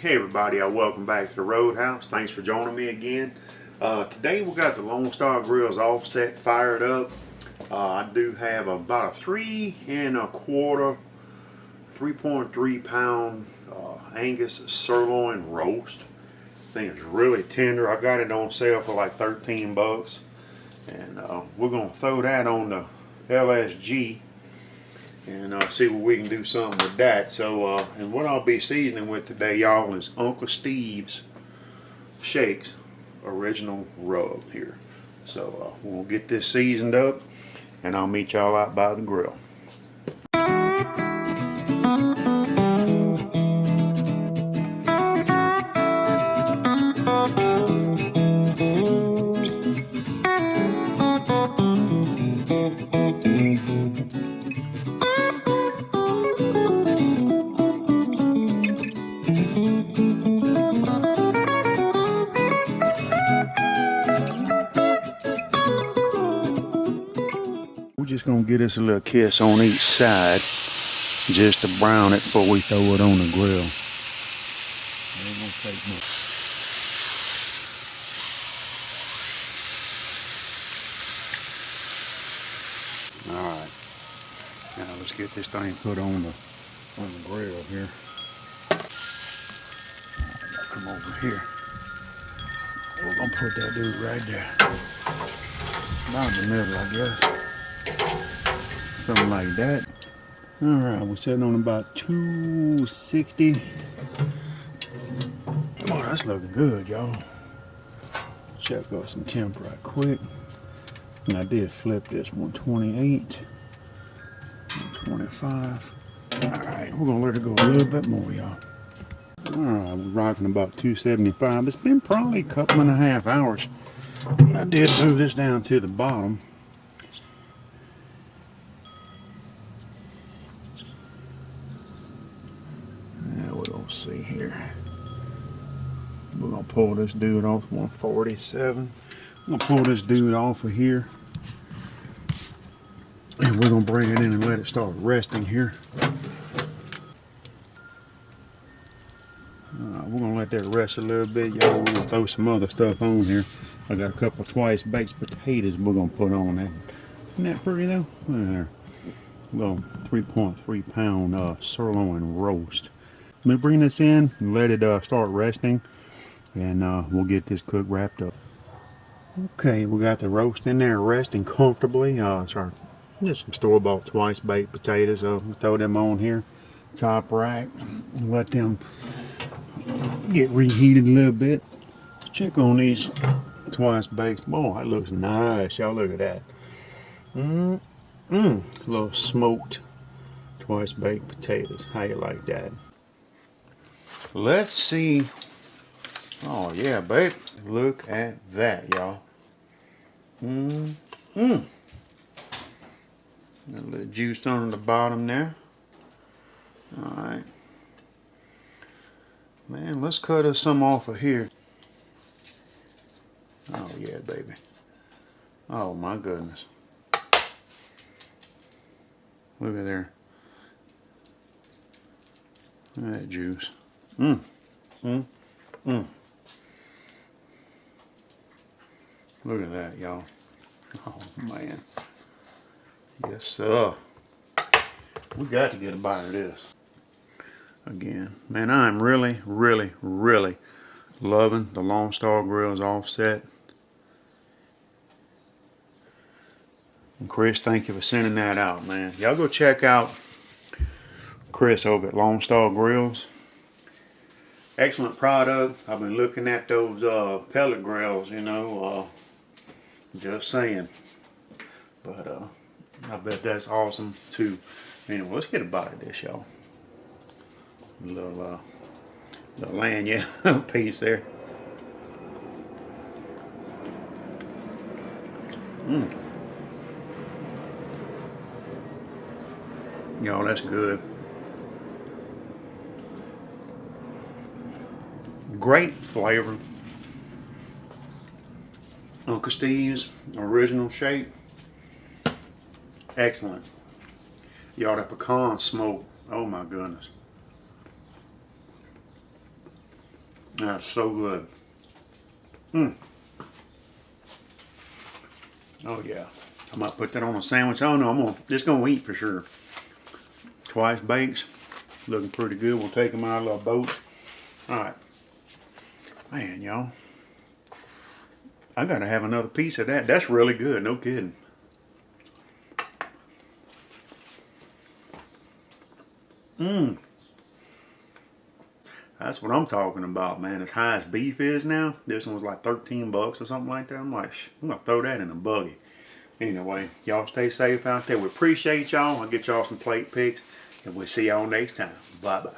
Hey everybody, welcome back to the Roadhouse. Thanks for joining me again. Today we got the Lone Star Grills offset fired up. I do have about a 3.3 pound Angus Sirloin roast. I think it's really tender. I got it on sale for like 13 bucks. And we're gonna throw that on the LSG and see what we can do something with that. So and what I'll be seasoning with today, y'all, is Uncle Steve's Shakes original rub here. So we'll get this seasoned up and I'll meet y'all out by the grill. We're just gonna get us a little kiss on each side just to brown it before we throw it on the grill. It ain't gonna take much. Alright, now let's get this thing put on the grill here. Alright, come over here. We're gonna put that dude right there. About in the middle, I guess. Something like that. Alright, we're sitting on about 260. Oh, that's looking good, y'all. Check out some temp right quick. And I did flip this 128, 125. Alright, we're gonna let it go a little bit more, y'all. Alright, we're rocking about 275. It's been probably a couple and a half hours. I did move this down to the bottom. We'll see here. We're gonna pull this dude off 147. I'm gonna pull this dude off of here. And we're gonna bring it in and let it start resting here. We're gonna let that rest a little bit, y'all. We're gonna throw some other stuff on here. I got a couple of twice baked potatoes we're gonna put on that. Isn't that pretty though? Look at there. Little 3.3 pound sirloin roast. Let me bring this in and let it start resting, and we'll get this cook wrapped up. Okay, we got the roast in there resting comfortably. It's our just some store-bought twice baked potatoes. So we'll throw them on here, top rack, and let them get reheated a little bit. Check on these twice baked. Oh, that looks nice, y'all. Look at that. A little smoked twice baked potatoes. How you like that? Let's see. Oh yeah, babe. Look at that, y'all. A little juice on the bottom there. Alright. Man, let's cut us some off of here. Oh yeah, baby. Oh my goodness. Look at there. Look at that juice. Look at that, y'all. Oh man. Yes, sir. We got to get a bite of this. Again, man, I'm really loving the Lone Star Grills offset. And Chris, thank you for sending that out, man. Y'all go check out Chris over at Lone Star Grills. Excellent product. I've been looking at those pellet grills, you know, just saying. But I bet that's awesome too. Anyway, let's get a bite of this, y'all. A little lanyard piece there. Y'all, that's good. Great flavor. Uncle Steve's original shake. Excellent. Y'all, that pecan smoke. Oh my goodness. That's so good. Mm. Oh yeah. I might put that on a sandwich. I don't know. Just gonna eat for sure. Twice bakes. Looking pretty good. We'll take them out of our boats. Alright. Man, y'all. I gotta have another piece of that. That's really good. No kidding. Mmm. That's what I'm talking about, man. As high as beef is now, this one was like 13 bucks or something like that. I'm like, I'm gonna throw that in a buggy. Anyway, y'all stay safe out there. We appreciate y'all. I'll get y'all some plate pics, and we'll see y'all next time. Bye-bye.